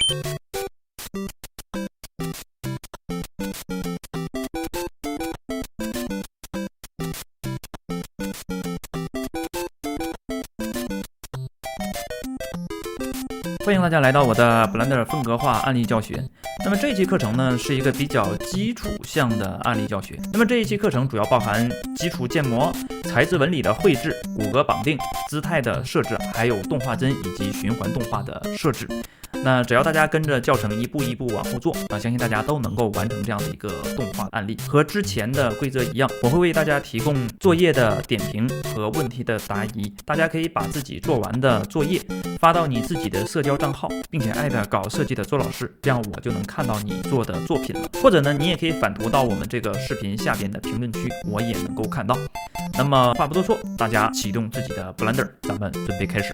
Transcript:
欢迎大家来到我的 Blender 风格化案例教学。那么这一期课程呢，是一个比较基础项的案例教学。那么这一期课程主要包含基础建模、材质纹理的绘制、骨骼绑定、姿态的设置，还有动画帧以及循环动画的设置。那只要大家跟着教程一步一步往后做，相信大家都能够完成这样的一个动画案例。和之前的规则一样，我会为大家提供作业的点评和问题的答疑，大家可以把自己做完的作业发到你自己的社交账号，并且艾特搞设计的周老师，这样我就能看到你做的作品了。或者呢，你也可以反图到我们这个视频下边的评论区，我也能够看到。那么话不多说，大家启动自己的 Blender，咱们准备开始。